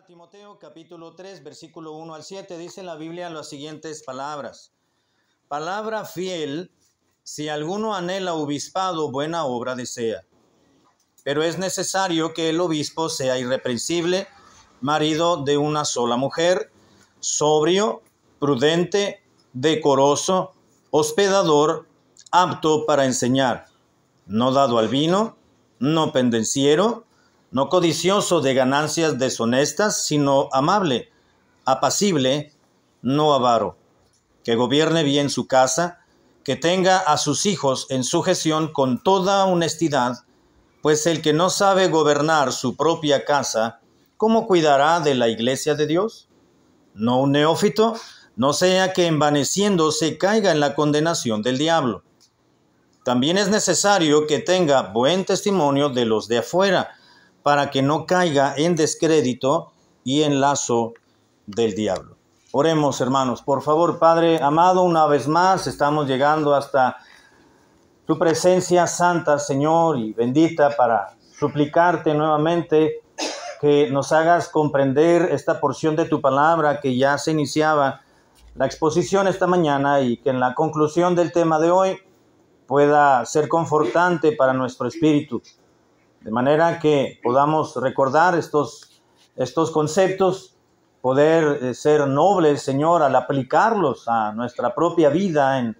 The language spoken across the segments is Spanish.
Timoteo capítulo 3, versículo 1 al 7, dice en la Biblia las siguientes palabras. Palabra fiel, si alguno anhela obispado, buena obra desea. Pero es necesario que el obispo sea irreprensible, marido de una sola mujer, sobrio, prudente, decoroso, hospedador, apto para enseñar, no dado al vino, no pendenciero, no codicioso de ganancias deshonestas, sino amable, apacible, no avaro, que gobierne bien su casa, que tenga a sus hijos en sujeción con toda honestidad, pues el que no sabe gobernar su propia casa, ¿cómo cuidará de la iglesia de Dios? No un neófito, no sea que envaneciéndose caiga en la condenación del diablo. También es necesario que tenga buen testimonio de los de afuera, para que no caiga en descrédito y en lazo del diablo. Oremos, hermanos. Por favor, Padre amado, una vez más estamos llegando hasta tu presencia santa, Señor, y bendita, para suplicarte nuevamente que nos hagas comprender esta porción de tu palabra que ya se iniciaba la exposición esta mañana, y que en la conclusión del tema de hoy pueda ser confortante para nuestro espíritu, de manera que podamos recordar estos conceptos, poder ser nobles, Señor, al aplicarlos a nuestra propia vida en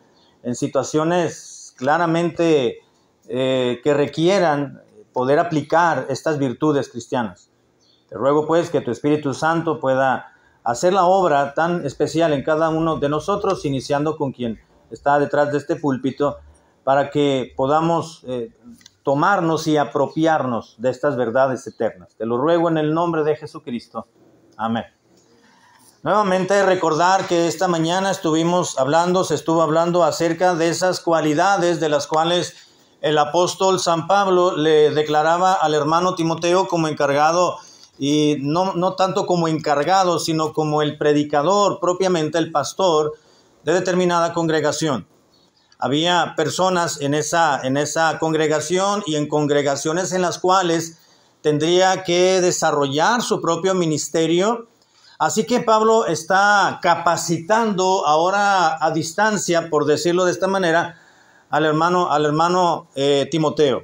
situaciones claramente que requieran poder aplicar estas virtudes cristianas. Te ruego pues que tu Espíritu Santo pueda hacer la obra tan especial en cada uno de nosotros, iniciando con quien está detrás de este púlpito, para que podamos tomarnos y apropiarnos de estas verdades eternas. Te lo ruego en el nombre de Jesucristo. Amén. Nuevamente recordar que esta mañana se estuvo hablando acerca de esas cualidades de las cuales el apóstol San Pablo le declaraba al hermano Timoteo como encargado, y no tanto como encargado, sino como el predicador, propiamente el pastor de determinada congregación. Había personas en esa congregación y en congregaciones en las cuales tendría que desarrollar su propio ministerio. Así que Pablo está capacitando ahora a distancia, por decirlo de esta manera, al hermano Timoteo.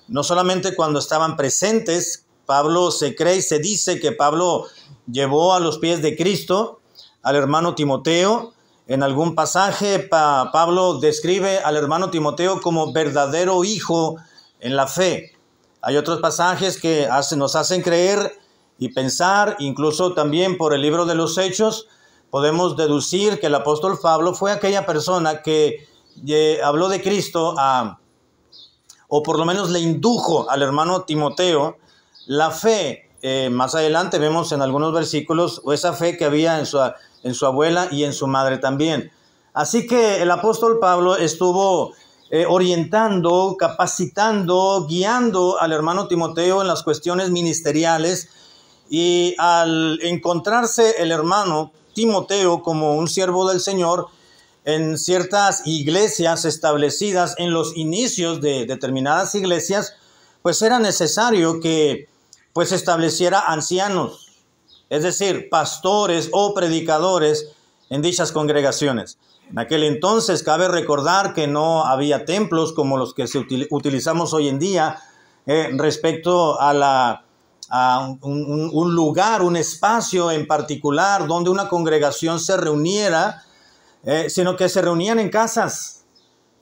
No solamente cuando estaban presentes, Pablo se cree y se dice que Pablo llevó a los pies de Cristo al hermano Timoteo. En algún pasaje, Pablo describe al hermano Timoteo como verdadero hijo en la fe. Hay otros pasajes que nos hacen creer y pensar, incluso también por el libro de los Hechos, podemos deducir que el apóstol Pablo fue aquella persona que habló de Cristo, o por lo menos le indujo al hermano Timoteo la fe. Más adelante vemos en algunos versículos esa fe que había en su abuela y en su madre también. Así que el apóstol Pablo estuvo orientando, capacitando, guiando al hermano Timoteo en las cuestiones ministeriales, y al encontrarse el hermano Timoteo como un siervo del Señor en ciertas iglesias establecidas, en los inicios de determinadas iglesias, pues era necesario que estableciera ancianos, es decir, pastores o predicadores en dichas congregaciones. En aquel entonces cabe recordar que no había templos como los que utilizamos hoy en día, respecto a un lugar, un espacio en particular donde una congregación se reuniera, sino que se reunían en casas.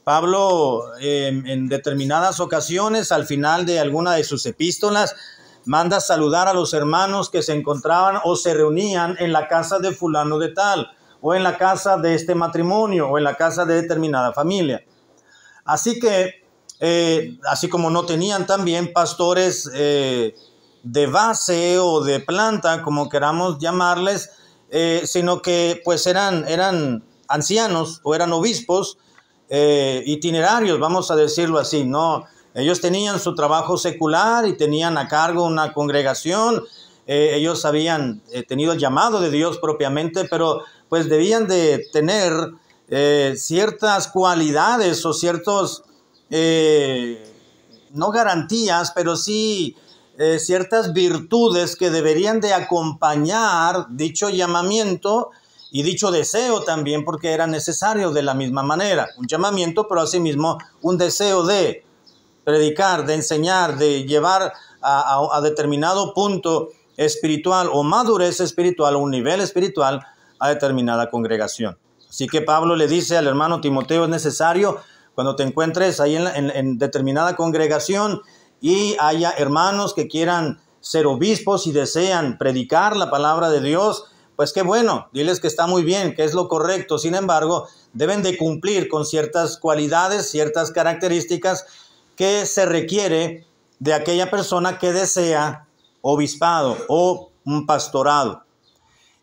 Pablo en determinadas ocasiones, al final de alguna de sus epístolas, manda saludar a los hermanos que se encontraban o se reunían en la casa de fulano de tal, o en la casa de este matrimonio, o en la casa de determinada familia. Así que, así como no tenían también pastores de base o de planta, como queramos llamarles, sino que pues eran ancianos o eran obispos itinerarios, vamos a decirlo así, ¿no? Ellos tenían su trabajo secular y tenían a cargo una congregación. Ellos habían tenido el llamado de Dios propiamente, pero pues debían de tener ciertas cualidades o ciertos, no garantías, pero sí ciertas virtudes que deberían de acompañar dicho llamamiento y dicho deseo también, porque era necesario de la misma manera. Un llamamiento, pero asimismo un deseo de predicar, de enseñar, de llevar a determinado punto espiritual o madurez espiritual o un nivel espiritual a determinada congregación. Así que Pablo le dice al hermano Timoteo, es necesario cuando te encuentres ahí en determinada congregación y haya hermanos que quieran ser obispos y desean predicar la palabra de Dios, pues qué bueno, diles que está muy bien, que es lo correcto. Sin embargo, deben de cumplir con ciertas cualidades, ciertas características que se requiere de aquella persona que desea obispado o un pastorado.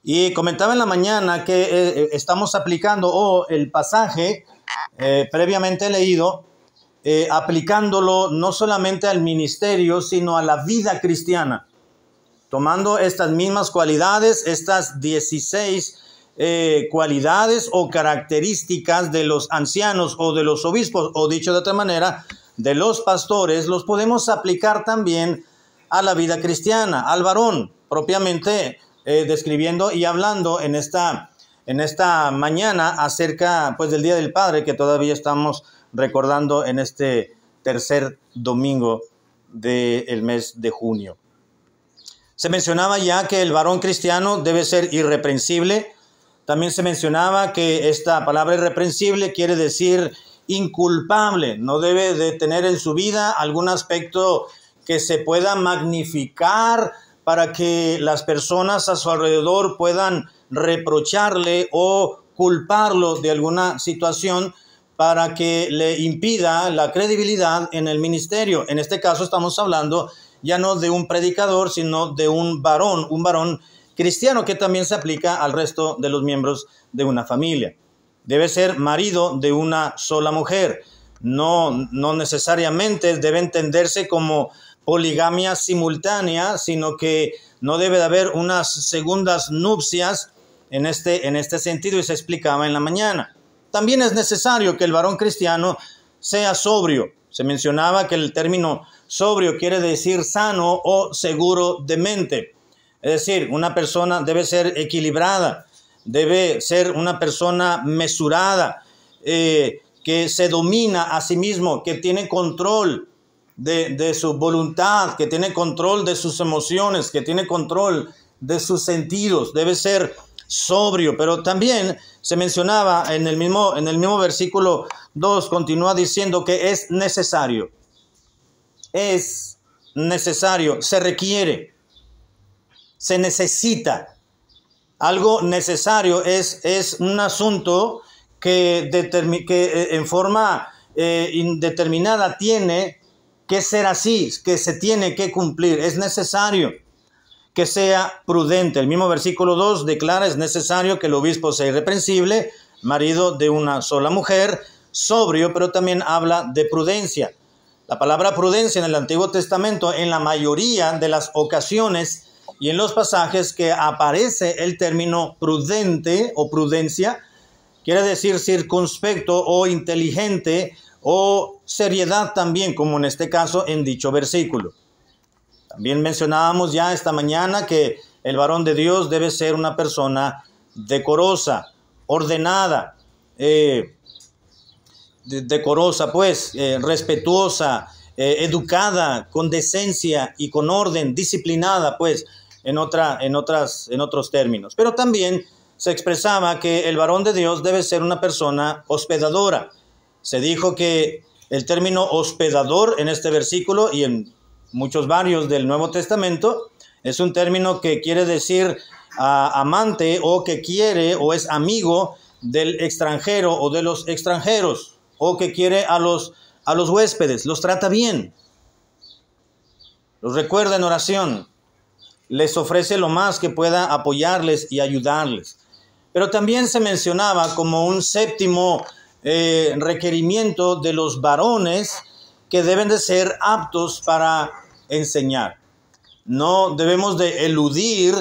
Y comentaba en la mañana que estamos aplicando el pasaje previamente leído, aplicándolo no solamente al ministerio, sino a la vida cristiana. Tomando estas mismas cualidades, estas 16 cualidades o características de los ancianos o de los obispos, o dicho de otra manera, de los pastores, los podemos aplicar también a la vida cristiana, al varón, propiamente describiendo y hablando en esta mañana acerca pues del Día del Padre, que todavía estamos recordando en este tercer domingo del mes de junio. Se mencionaba ya que el varón cristiano debe ser irreprensible. También se mencionaba que esta palabra irreprensible quiere decir inculpable. No debe de tener en su vida algún aspecto que se pueda magnificar para que las personas a su alrededor puedan reprocharle o culparlo de alguna situación para que le impida la credibilidad en el ministerio. En este caso estamos hablando ya no de un predicador, sino de un varón cristiano, que también se aplica al resto de los miembros de una familia. Debe ser marido de una sola mujer. No necesariamente debe entenderse como poligamia simultánea, sino que no debe de haber unas segundas nupcias en este sentido, y se explicaba en la mañana. También es necesario que el varón cristiano sea sobrio. Se mencionaba que el término sobrio quiere decir sano o seguro de mente. Es decir, una persona debe ser equilibrada, debe ser una persona mesurada, que se domina a sí mismo, que tiene control de su voluntad, que tiene control de sus emociones, que tiene control de sus sentidos. Debe ser sobrio, pero también se mencionaba en el mismo versículo 2, continúa diciendo que es necesario, se requiere, se necesita. Algo necesario es un asunto que en forma indeterminada tiene que ser así, que se tiene que cumplir. Es necesario que sea prudente. El mismo versículo 2 declara: es necesario que el obispo sea irreprensible, marido de una sola mujer, sobrio, pero también habla de prudencia. La palabra prudencia en el Antiguo Testamento, en la mayoría de las ocasiones y en los pasajes que aparece el término prudente o prudencia, quiere decir circunspecto o inteligente o seriedad también, como en este caso en dicho versículo. También mencionábamos ya esta mañana que el varón de Dios debe ser una persona decorosa, ordenada, respetuosa, educada, con decencia y con orden, disciplinada, pues, en otros términos. Pero también se expresaba que el varón de Dios debe ser una persona hospedadora. Se dijo que el término hospedador en este versículo y en muchos varios del Nuevo Testamento es un término que quiere decir amante, o que quiere o es amigo del extranjero o de los extranjeros, o que quiere a los huéspedes, los trata bien, los recuerda en oración, les ofrece lo más que pueda apoyarles y ayudarles. Pero también se mencionaba como un séptimo requerimiento de los varones, que deben de ser aptos para enseñar. No debemos de eludir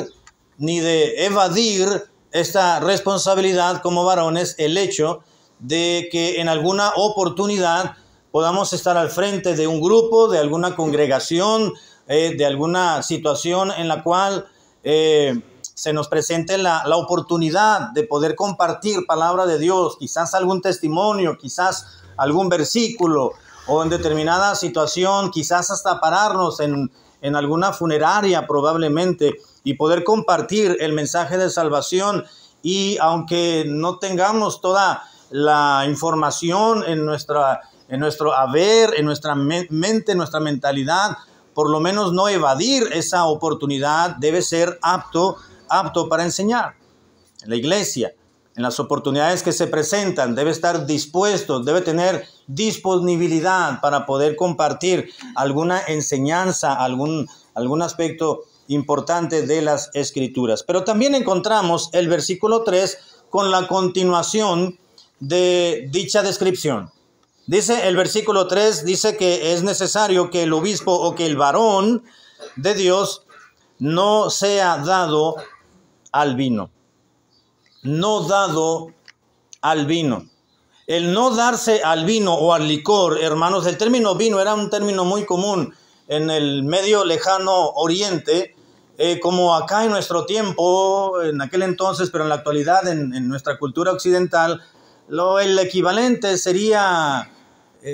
ni de evadir esta responsabilidad como varones, el hecho de que en alguna oportunidad podamos estar al frente de un grupo, de alguna congregación, de alguna situación en la cual se nos presente la oportunidad de poder compartir palabra de Dios, quizás algún testimonio, quizás algún versículo, o en determinada situación, quizás hasta pararnos en alguna funeraria probablemente, y poder compartir el mensaje de salvación. Y aunque no tengamos toda la información en nuestro haber, en nuestra mente, en nuestra mentalidad, por lo menos no evadir esa oportunidad. Debe ser apto para enseñar. En la iglesia, en las oportunidades que se presentan, debe estar dispuesto, debe tener disponibilidad para poder compartir alguna enseñanza, algún aspecto importante de las Escrituras. Pero también encontramos el versículo 3 con la continuación de dicha descripción. Dice el versículo 3, dice que es necesario que el obispo o que el varón de Dios no sea dado al vino. No dado al vino. El no darse al vino o al licor, hermanos, el término vino era un término muy común en el medio lejano oriente, como acá en nuestro tiempo, en aquel entonces, pero en la actualidad, en nuestra cultura occidental, el equivalente sería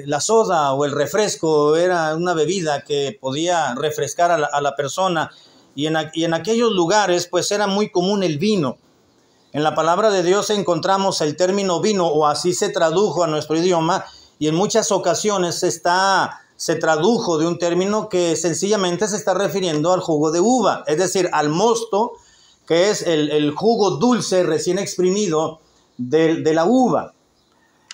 la soda o el refresco. Era una bebida que podía refrescar a la persona, y en aquellos lugares pues era muy común el vino. En la palabra de Dios encontramos el término vino, o así se tradujo a nuestro idioma, y en muchas ocasiones se tradujo de un término que sencillamente se está refiriendo al jugo de uva, es decir, al mosto, que es el jugo dulce recién exprimido de la uva.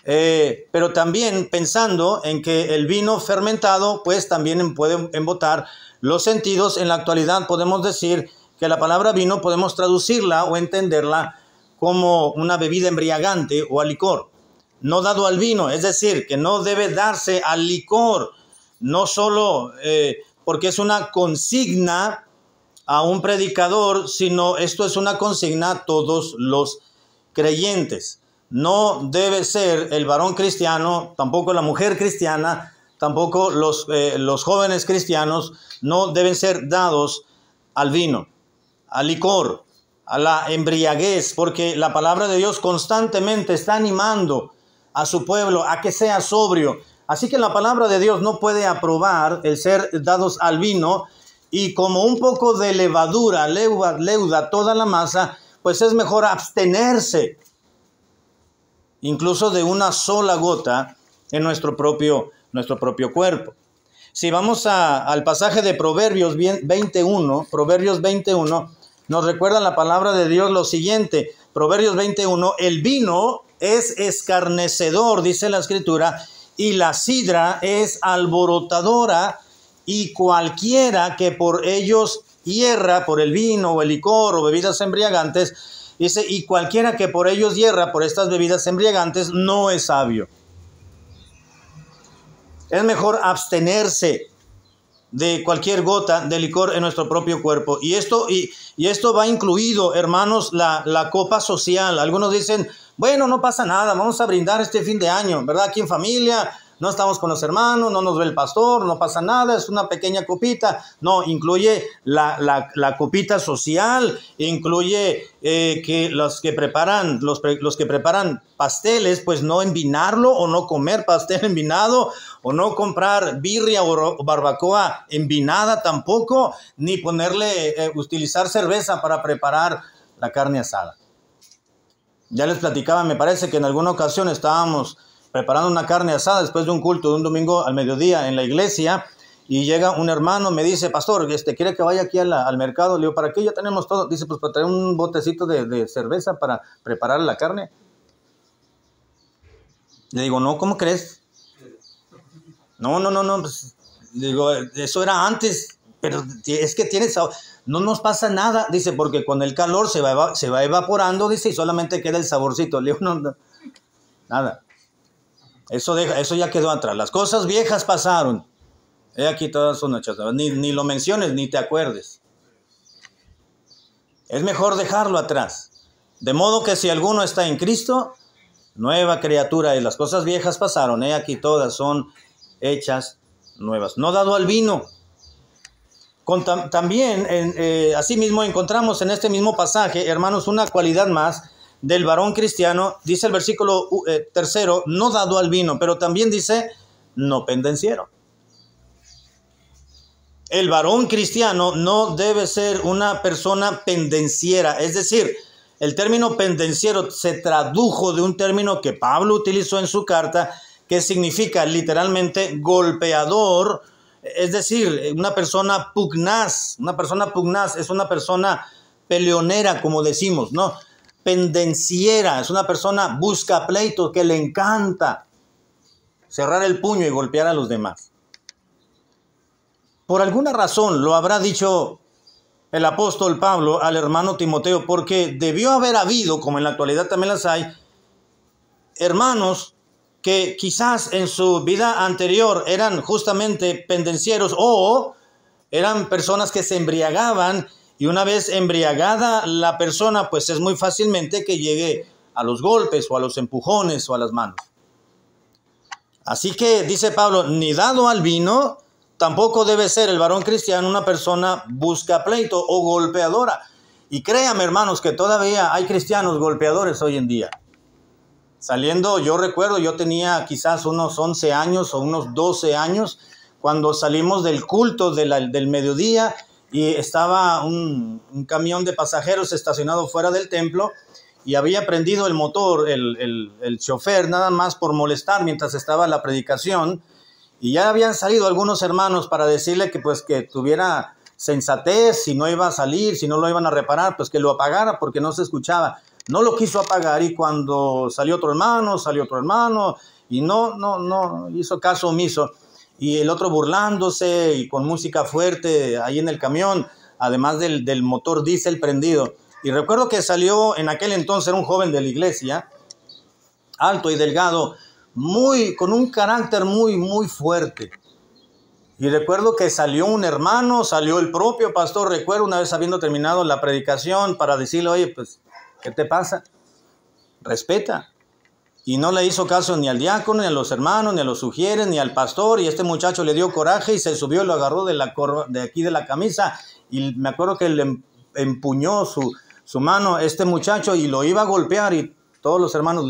Pero también pensando en que el vino fermentado pues también puede embotar los sentidos. En la actualidad podemos decir que la palabra vino podemos traducirla o entenderla como una bebida embriagante o al licor. No dado al vino, es decir, que no debe darse al licor, no solo porque es una consigna a un predicador, sino esto es una consigna a todos los creyentes. No debe ser el varón cristiano, tampoco la mujer cristiana, tampoco los jóvenes cristianos, no deben ser dados al vino, al licor, a la embriaguez, porque la palabra de Dios constantemente está animando a su pueblo a que sea sobrio. Así que la palabra de Dios no puede aprobar el ser dados al vino, y como un poco de levadura leuda toda la masa, pues es mejor abstenerse incluso de una sola gota en nuestro propio cuerpo. Si vamos al pasaje de Proverbios 21, nos recuerda la palabra de Dios lo siguiente. Proverbios 21, el vino es escarnecedor, dice la Escritura, y la sidra es alborotadora, y cualquiera que por ellos hierra, por el vino o el licor o bebidas embriagantes, dice, y cualquiera que por ellos hierra, por estas bebidas embriagantes, no es sabio. Es mejor abstenerse de cualquier gota de licor en nuestro propio cuerpo. Y esto va incluido, hermanos, la copa social. Algunos dicen, bueno, no pasa nada, vamos a brindar este fin de año, ¿verdad? Aquí en familia, no estamos con los hermanos, no nos ve el pastor, no pasa nada, es una pequeña copita. No, incluye la copita social, incluye que los que preparan pasteles, pues no envinarlo, o no comer pastel envinado, o no comprar birria o barbacoa envinada tampoco, ni utilizar cerveza para preparar la carne asada. Ya les platicaba, me parece que en alguna ocasión estábamos preparando una carne asada después de un culto de un domingo al mediodía en la iglesia, y llega un hermano, me dice, pastor, ¿quiere que vaya aquí al mercado? Le digo, ¿para qué? Ya tenemos todo. Dice, pues para traer un botecito de cerveza para preparar la carne. Le digo, no, ¿cómo crees? No, pues, digo, eso era antes, pero es que no nos pasa nada, dice, porque con el calor se va evaporando, dice, y solamente queda el saborcito. Le digo, no, nada. Eso ya quedó atrás. Las cosas viejas pasaron. Aquí todas son hechas. Ni lo menciones, ni te acuerdes. Es mejor dejarlo atrás. De modo que si alguno está en Cristo, nueva criatura es. Las cosas viejas pasaron. Aquí todas son hechas nuevas. No dado al vino. También, asimismo, encontramos en este mismo pasaje, hermanos, una cualidad más del varón cristiano. Dice el versículo 3, no dado al vino, pero también dice, no pendenciero. El varón cristiano no debe ser una persona pendenciera, es decir, el término pendenciero se tradujo de un término que Pablo utilizó en su carta, que significa literalmente golpeador, es decir, una persona pugnaz. Una persona pugnaz es una persona peleonera, como decimos, ¿no? Pendenciera es una persona busca pleito, que le encanta cerrar el puño y golpear a los demás. Por alguna razón lo habrá dicho el apóstol Pablo al hermano Timoteo, porque debió haber habido, como en la actualidad también las hay, hermanos que quizás en su vida anterior eran justamente pendencieros o eran personas que se embriagaban, y una vez embriagada la persona, pues es muy fácilmente que llegue a los golpes o a los empujones o a las manos. Así que dice Pablo, ni dado al vino, tampoco debe ser el varón cristiano una persona busca pleito o golpeadora. Y créame, hermanos, que todavía hay cristianos golpeadores hoy en día. Saliendo, yo recuerdo, yo tenía quizás unos 11 años o unos 12 años cuando salimos del culto del mediodía y estaba un camión de pasajeros estacionado fuera del templo y había prendido el motor el chofer nada más por molestar mientras estaba la predicación, y ya habían salido algunos hermanos para decirle que pues que tuviera sensatez, si no iba a salir, si no lo iban a reparar, pues que lo apagara porque no se escuchaba. No lo quiso apagar, y cuando salió otro hermano y no hizo caso omiso, y el otro burlándose y con música fuerte ahí en el camión, además del motor diésel prendido. Y recuerdo que salió en aquel entonces, era un joven de la iglesia, alto y delgado, con un carácter muy fuerte. Y recuerdo que salió un hermano, salió el propio pastor, recuerdo una vez habiendo terminado la predicación, para decirle, oye, pues, ¿qué te pasa? Respeta. Y no le hizo caso ni al diácono, ni a los hermanos, ni a los sugieres, ni al pastor. Y este muchacho le dio coraje y se subió y lo agarró de aquí de la camisa. Y me acuerdo que le empuñó su mano este muchacho y lo iba a golpear, y todos los hermanos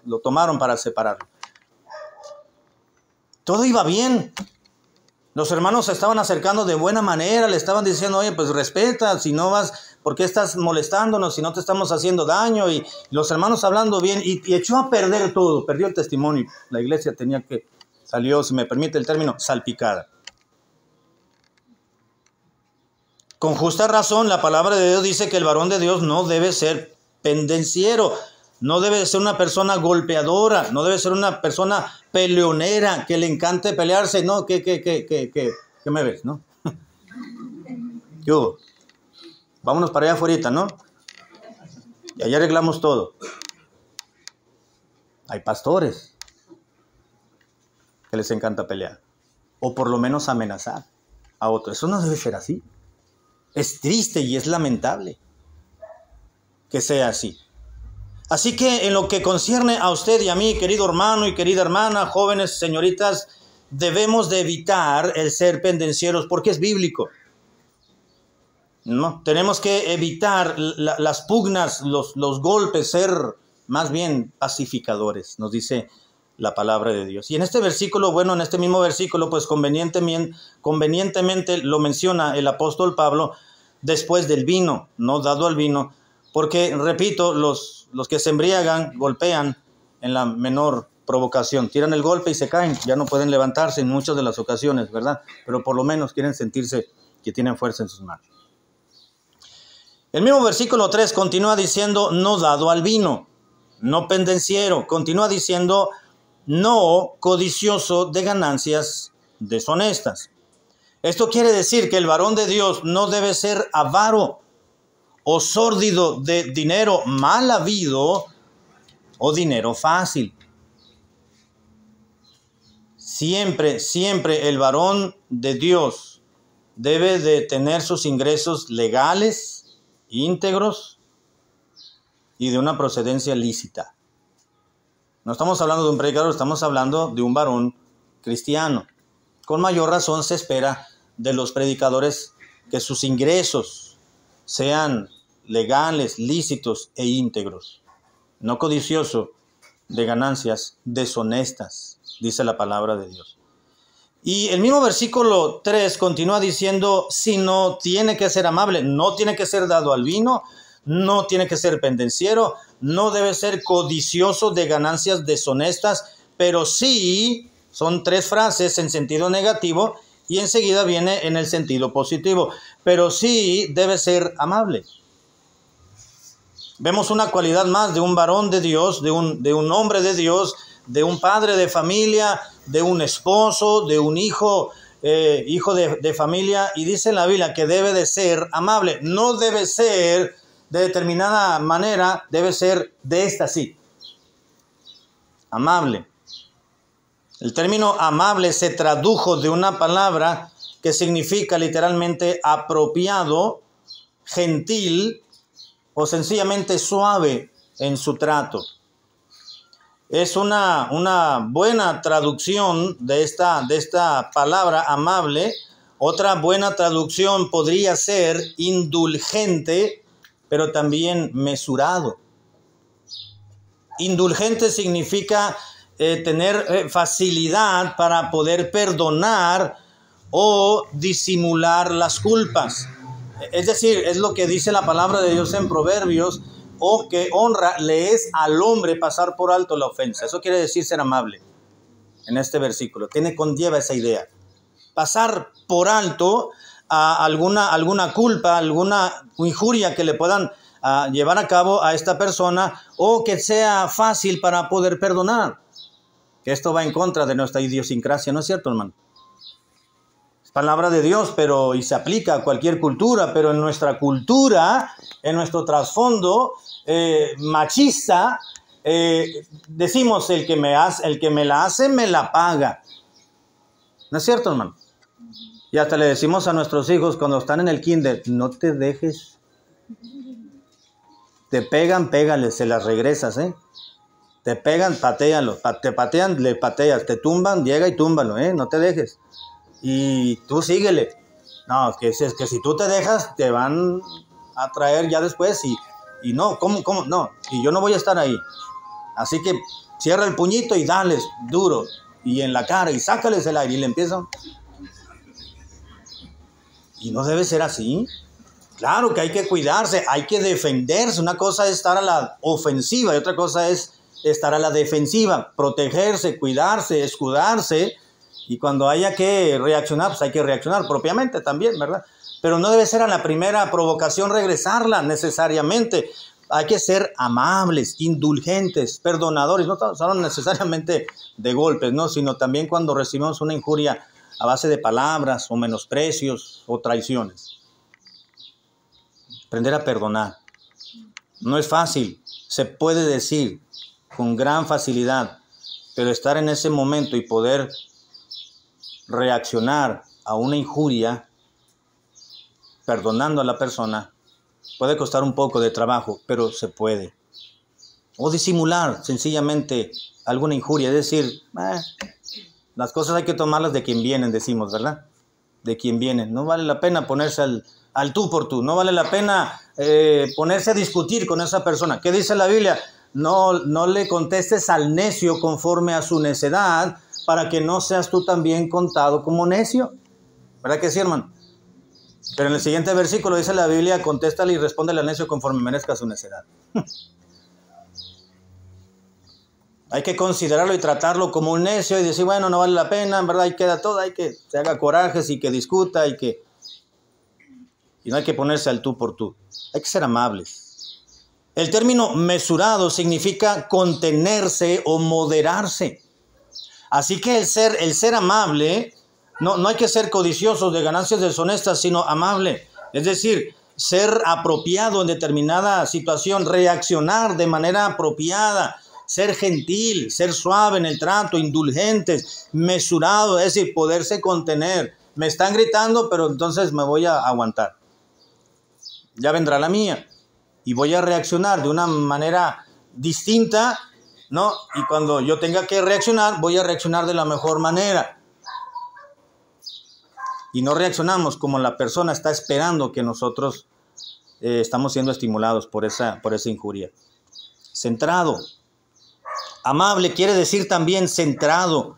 lo tomaron para separarlo. Todo iba bien. Los hermanos se estaban acercando de buena manera, le estaban diciendo, oye, pues respeta, si no vas, ¿por qué estás molestándonos si no te estamos haciendo daño? Y los hermanos hablando bien, y echó a perder todo, perdió el testimonio. La iglesia salió, si me permite el término, salpicada. Con justa razón, la palabra de Dios dice que el varón de Dios no debe ser pendenciero, no debe ser una persona golpeadora, no debe ser una persona peleonera, que le encante pelearse. No, ¿qué me ves, no? ¿Qué hubo? Vámonos para allá afuera, ¿no? Y allá arreglamos todo. Hay pastores que les encanta pelear, o por lo menos amenazar a otros. Eso no debe ser así. Es triste y es lamentable que sea así. Así que en lo que concierne a usted y a mí, querido hermano y querida hermana, jóvenes, señoritas, debemos de evitar el ser pendencieros, porque es bíblico, ¿no? Tenemos que evitar las pugnas, los golpes, ser más bien pacificadores, nos dice la palabra de Dios. Y en este versículo, en este mismo versículo, pues convenientemente lo menciona el apóstol Pablo después del vino, no dado al vino, porque, repito, los que se embriagan golpean en la menor provocación, tiran el golpe y se caen, ya no pueden levantarse en muchas de las ocasiones, ¿verdad? Pero por lo menos quieren sentirse que tienen fuerza en sus manos. El mismo versículo 3 continúa diciendo, no dado al vino, no pendenciero, continúa diciendo, no codicioso de ganancias deshonestas. Esto quiere decir que el varón de Dios no debe ser avaro o sórdido de dinero mal habido o dinero fácil. Siempre el varón de Dios debe de tener sus ingresos legales, íntegros y de una procedencia lícita. No estamos hablando de un predicador, estamos hablando de un varón cristiano. Con mayor razón se espera de los predicadores que sus ingresos sean legales, lícitos e íntegros, no codicioso de ganancias deshonestas, dice la palabra de Dios. Y el mismo versículo 3 continúa diciendo, sino tiene que ser amable, no tiene que ser dado al vino, no tiene que ser pendenciero, no debe ser codicioso de ganancias deshonestas, pero sí, son 3 frases en sentido negativo y enseguida viene en el sentido positivo, pero sí debe ser amable. Vemos una cualidad más de un varón de Dios, de un hombre de Dios, de un padre de familia, de un esposo, de un hijo de familia, y dice la Biblia que debe de ser amable. No debe ser de determinada manera, debe ser de esta sí. Amable. El término amable se tradujo de una palabra que significa literalmente apropiado, gentil o sencillamente suave en su trato. Es una buena traducción de esta palabra amable. Otra buena traducción podría ser indulgente, pero también mesurado. Indulgente significa tener facilidad para poder perdonar o disimular las culpas. Es decir, es lo que dice la palabra de Dios en Proverbios, o que honra le es al hombre pasar por alto la ofensa. Eso quiere decir ser amable en este versículo. Conlleva esa idea. Pasar por alto a alguna culpa, alguna injuria que le puedan llevar a cabo a esta persona, o que sea fácil para poder perdonar. Que esto va en contra de nuestra idiosincrasia, ¿no es cierto, hermano? Es palabra de Dios, y se aplica a cualquier cultura, pero en nuestra cultura, en nuestro trasfondo machista, decimos el que me la hace, me la paga. ¿No es cierto, hermano? Y hasta le decimos a nuestros hijos cuando están en el kinder, no te dejes. Te pegan, pégales, se las regresas, Te pegan, patéalo. Te patean, le pateas. Te tumban, llega y túmbalo, no te dejes. Y tú síguele. No, que si tú te dejas, te van a traer ya después y no, ¿cómo? No, y yo no voy a estar ahí. Así que cierra el puñito y dales duro. Y en la cara, y sácales el aire y le empiezan. Y no debe ser así. Claro que hay que cuidarse, hay que defenderse. Una cosa es estar a la ofensiva y otra cosa es estar a la defensiva. Protegerse, cuidarse, escudarse. Y cuando haya que reaccionar, pues hay que reaccionar propiamente también, ¿verdad? Pero no debe ser a la primera provocación regresarla necesariamente. Hay que ser amables, indulgentes, perdonadores. No solo necesariamente de golpes, ¿no? Sino también cuando recibimos una injuria a base de palabras o menosprecios o traiciones. Aprender a perdonar. No es fácil, se puede decir con gran facilidad, pero estar en ese momento y poder reaccionar a una injuria perdonando a la persona puede costar un poco de trabajo, pero se puede. O disimular sencillamente alguna injuria, es decir, las cosas hay que tomarlas de quien vienen, decimos, ¿verdad? De quien vienen. No vale la pena ponerse al tú por tú, no vale la pena ponerse a discutir con esa persona. ¿Qué dice la Biblia? No le contestes al necio conforme a su necedad, para que no seas tú también contado como necio. ¿Verdad que sí, hermano? Pero en el siguiente versículo dice la Biblia, contéstale y respóndele al necio conforme merezca su necedad. Hay que considerarlo y tratarlo como un necio y decir, bueno, no vale la pena, en verdad, ahí queda todo, hay que se haga corajes y que discuta y no hay que ponerse al tú por tú. Hay que ser amables. El término mesurado significa contenerse o moderarse. Así que el ser amable, no hay que ser codiciosos de ganancias deshonestas, sino amable. Es decir, ser apropiado en determinada situación, reaccionar de manera apropiada, ser gentil, ser suave en el trato, indulgentes, mesurado, es decir, poderse contener. Me están gritando, pero entonces me voy a aguantar. Ya vendrá la mía y voy a reaccionar de una manera distinta, ¿no? Y cuando yo tenga que reaccionar, voy a reaccionar de la mejor manera. y no reaccionamos como la persona está esperando que nosotros estamos siendo estimulados por esa injuria. Centrado. Amable quiere decir también centrado,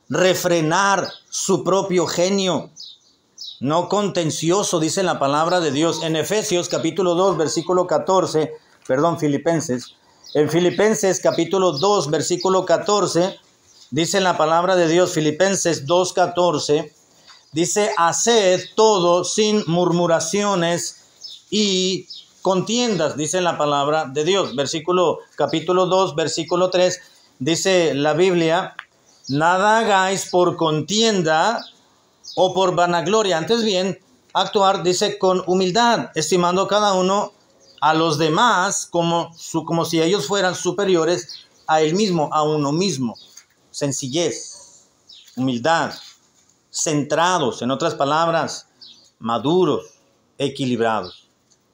refrenar su propio genio, no contencioso, dice la palabra de Dios. En Efesios capítulo 2, versículo 14, en Filipenses capítulo 2, versículo 14, dice la palabra de Dios, Filipenses 2, 14, dice, haced todo sin murmuraciones y contiendas, dice la palabra de Dios. Capítulo 2, versículo 3, dice la Biblia, nada hagáis por contienda o por vanagloria, antes bien, actuar, dice, con humildad, estimando cada uno a los demás como si ellos fueran superiores a él mismo, a uno mismo. Sencillez, humildad, centrados, en otras palabras, maduros, equilibrados.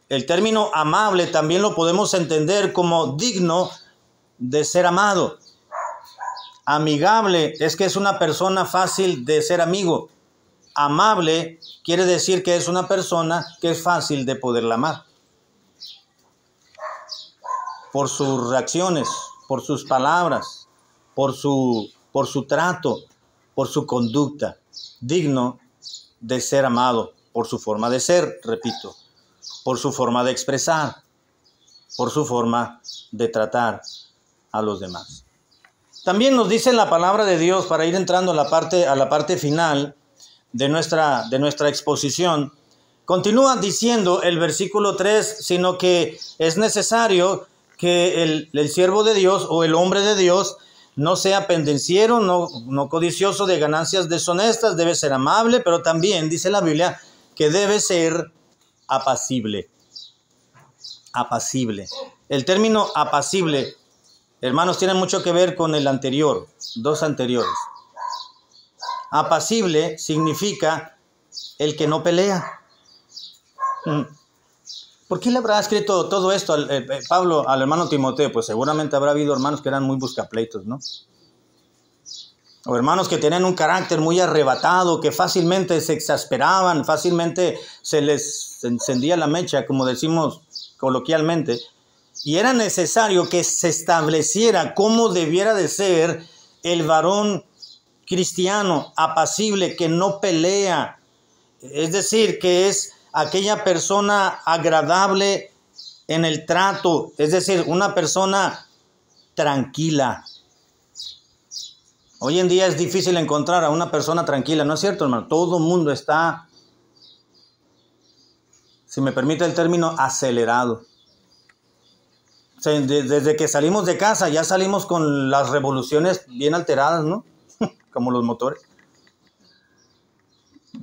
El término amable también lo podemos entender como digno de ser amado. Amigable es que es una persona fácil de ser amigo. Amable quiere decir que es una persona que es fácil de poderla amar. Por sus reacciones, por sus palabras, por su trato, por su conducta. Digno de ser amado por su forma de ser, repito, por su forma de expresar, por su forma de tratar a los demás. También nos dice la palabra de Dios, para ir entrando a la parte final de nuestra exposición, continúa diciendo el versículo 3, sino que es necesario que el siervo de Dios o el hombre de Dios no sea pendenciero, no codicioso de ganancias deshonestas, debe ser amable, pero también dice la Biblia que debe ser apacible. Apacible. El término apacible, hermanos, tiene mucho que ver con el anterior, dos anteriores. Apacible significa el que no pelea. ¿Por qué le habrá escrito todo esto Pablo al hermano Timoteo? Pues seguramente habrá habido hermanos que eran muy buscapleitos, ¿no? O hermanos que tenían un carácter muy arrebatado, que fácilmente se exasperaban, fácilmente se les encendía la mecha, como decimos coloquialmente. Y era necesario que se estableciera cómo debiera de ser el varón cristiano, apacible, que no pelea. Es decir, que es aquella persona agradable en el trato, es decir, una persona tranquila. Hoy en día es difícil encontrar a una persona tranquila, ¿no es cierto, hermano? Todo el mundo está, si me permite el término, acelerado. O sea, desde que salimos de casa ya salimos con las revoluciones bien alteradas, ¿no? Como los motores.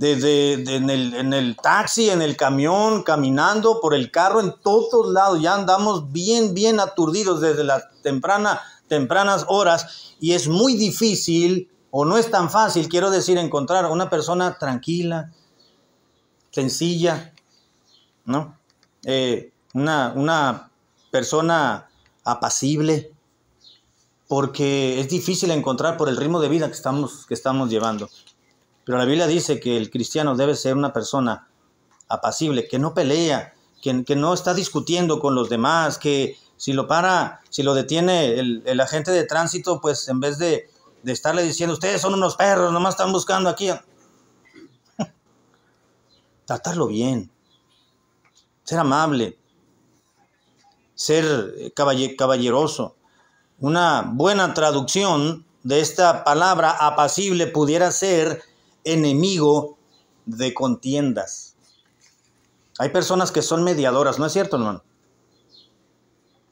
En el taxi, en el camión, caminando, por el carro, en todos lados. Ya andamos bien aturdidos desde las tempranas horas. Y es muy difícil, o no es tan fácil, quiero decir, encontrar a una persona tranquila, sencilla, ¿no? Una persona apacible, porque es difícil encontrar por el ritmo de vida que estamos llevando. Pero la Biblia dice que el cristiano debe ser una persona apacible, que no pelea, que no está discutiendo con los demás, que si lo detiene el agente de tránsito, pues en vez de estarle diciendo, ustedes son unos perros, nomás están buscando aquí. Tratarlo bien, ser amable, ser caballeroso. Una buena traducción de esta palabra apacible pudiera ser enemigo de contiendas. Hay personas que son mediadoras, ¿no es cierto, hermano?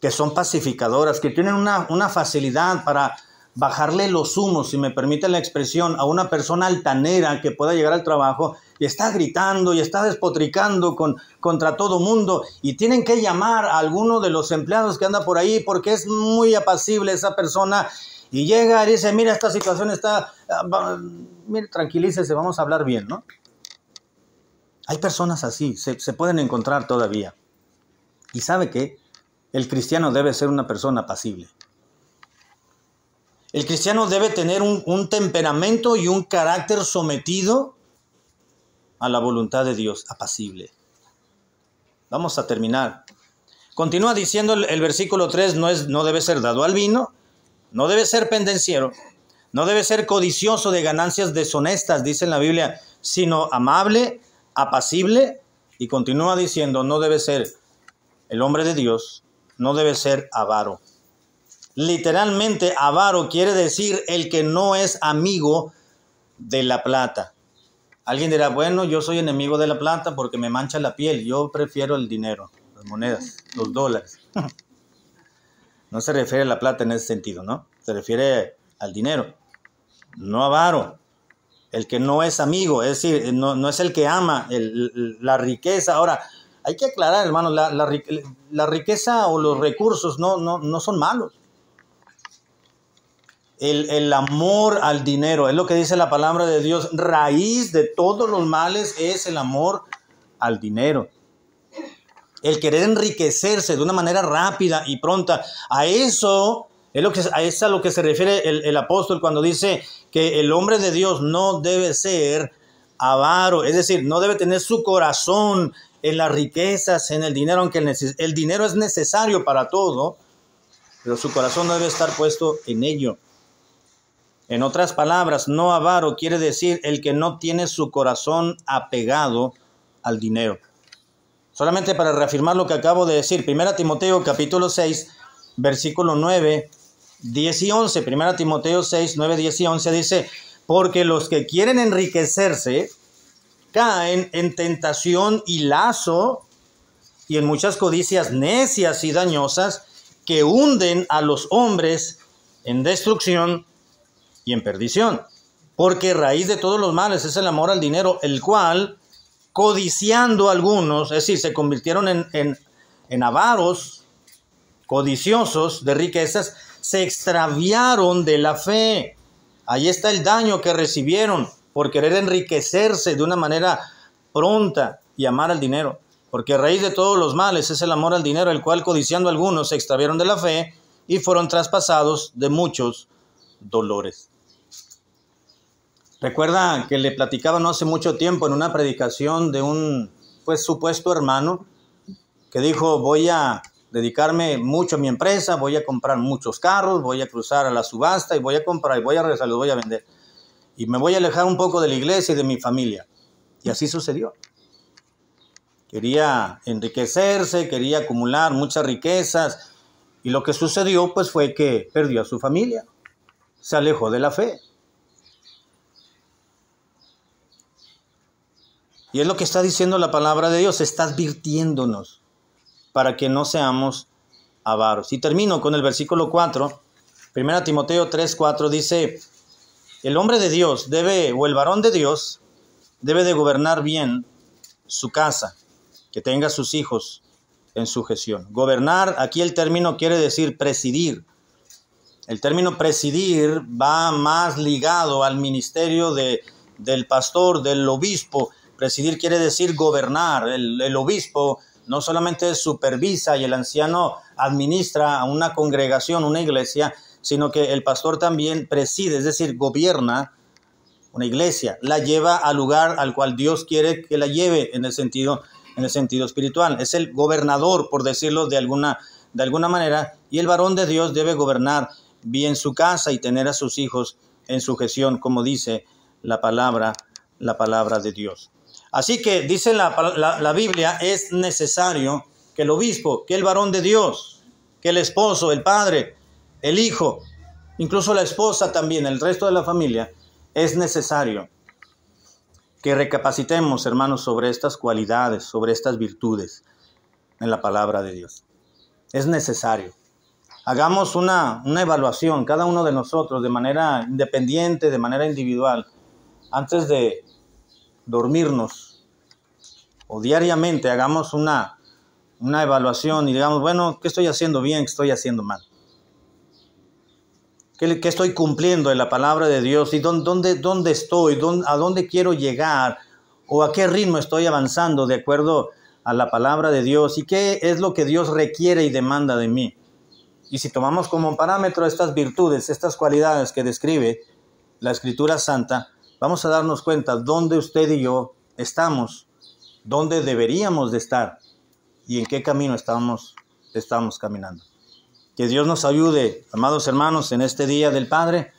Que son pacificadoras, que tienen una facilidad para bajarle los humos, si me permite la expresión, a una persona altanera que pueda llegar al trabajo y está gritando y está despotricando contra todo mundo, y tienen que llamar a alguno de los empleados que anda por ahí porque es muy apacible esa persona, y llega y dice, mira, esta situación está, mire, tranquilícese, vamos a hablar bien, ¿no? Hay personas así, se pueden encontrar todavía. ¿Y sabe qué? El cristiano debe ser una persona apacible. El cristiano debe tener un temperamento y un carácter sometido a la voluntad de Dios, apacible. Vamos a terminar. Continúa diciendo el versículo 3, no debe ser dado al vino, no debe ser pendenciero, no debe ser codicioso de ganancias deshonestas, dice en la Biblia, sino amable, apacible, y continúa diciendo, no debe ser el hombre de Dios, no debe ser avaro. Literalmente, avaro quiere decir el que no es amigo de la plata. Alguien dirá, bueno, yo soy enemigo de la plata porque me mancha la piel, yo prefiero el dinero, las monedas, los dólares. No se refiere a la plata en ese sentido, ¿no? Se refiere al dinero, no avaro. El que no es amigo, es decir, no es el que ama la riqueza. Ahora, hay que aclarar, hermanos, la riqueza o los recursos no son malos. El amor al dinero, es lo que dice la palabra de Dios, raíz de todos los males es el amor al dinero. El querer enriquecerse de una manera rápida y pronta, a eso es a lo que se refiere el apóstol cuando dice que el hombre de Dios no debe ser avaro, es decir, no debe tener su corazón en las riquezas, en el dinero, aunque el dinero es necesario para todo, pero su corazón no debe estar puesto en ello. En otras palabras, no avaro quiere decir el que no tiene su corazón apegado al dinero. Solamente para reafirmar lo que acabo de decir, 1 Timoteo capítulo 6, versículo 9, 10 y 11. 1 Timoteo 6, 9, 10 y 11 dice, porque los que quieren enriquecerse caen en tentación y lazo y en muchas codicias necias y dañosas que hunden a los hombres en destrucción y en perdición. Porque raíz de todos los males es el amor al dinero, el cual, codiciando algunos, es decir, se convirtieron en avaros, codiciosos de riquezas, se extraviaron de la fe. Ahí está el daño que recibieron por querer enriquecerse de una manera pronta y amar al dinero. Porque a raíz de todos los males es el amor al dinero, el cual codiciando algunos se extraviaron de la fe y fueron traspasados de muchos dolores. Recuerda que le platicaba no hace mucho tiempo en una predicación de un supuesto hermano que dijo, voy a dedicarme mucho a mi empresa, voy a comprar muchos carros, voy a cruzar a la subasta y voy a comprar y voy a regresar, los voy a vender. Y me voy a alejar un poco de la iglesia y de mi familia. Y así sucedió. Quería enriquecerse, quería acumular muchas riquezas. Y lo que sucedió fue que perdió a su familia. Se alejó de la fe. Y es lo que está diciendo la palabra de Dios, está advirtiéndonos para que no seamos avaros. Y termino con el versículo 4, 1 Timoteo 3, 4 dice, el hombre de Dios o el varón de Dios debe de gobernar bien su casa, que tenga sus hijos en sujeción. Gobernar, aquí el término quiere decir presidir. El término presidir va más ligado al ministerio del pastor, del obispo. Presidir quiere decir gobernar. El obispo no solamente supervisa y el anciano administra a una congregación, una iglesia, sino que el pastor también preside, es decir, gobierna una iglesia, la lleva al lugar al cual Dios quiere que la lleve en el sentido espiritual. Es el gobernador, por decirlo de alguna manera, y el varón de Dios debe gobernar bien su casa y tener a sus hijos en sujeción, como dice la palabra de Dios. Así que dice la Biblia, es necesario que el obispo, que el varón de Dios, que el esposo, el padre, el hijo, incluso la esposa también, el resto de la familia, es necesario que recapacitemos, hermanos, sobre estas cualidades, sobre estas virtudes en la palabra de Dios. Es necesario. Hagamos una evaluación, cada uno de nosotros, de manera independiente, de manera individual, antes de dormirnos o diariamente hagamos una evaluación y digamos, bueno, ¿qué estoy haciendo bien? ¿Qué estoy haciendo mal? ¿Qué estoy cumpliendo en la palabra de Dios? ¿Y dónde estoy? ¿A dónde quiero llegar? ¿O a qué ritmo estoy avanzando de acuerdo a la palabra de Dios? ¿Y qué es lo que Dios requiere y demanda de mí? Y si tomamos como parámetro estas virtudes, estas cualidades que describe la Escritura Santa, vamos a darnos cuenta dónde usted y yo estamos, dónde deberíamos de estar y en qué camino estamos caminando. Que Dios nos ayude, amados hermanos, en este Día del Padre,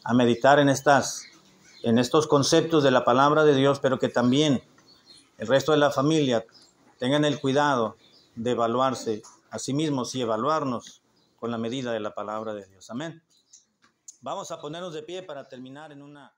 a meditar en estos conceptos de la palabra de Dios, pero que también el resto de la familia tengan el cuidado de evaluarse a sí mismos y evaluarnos con la medida de la palabra de Dios. Amén. Vamos a ponernos de pie para terminar en una...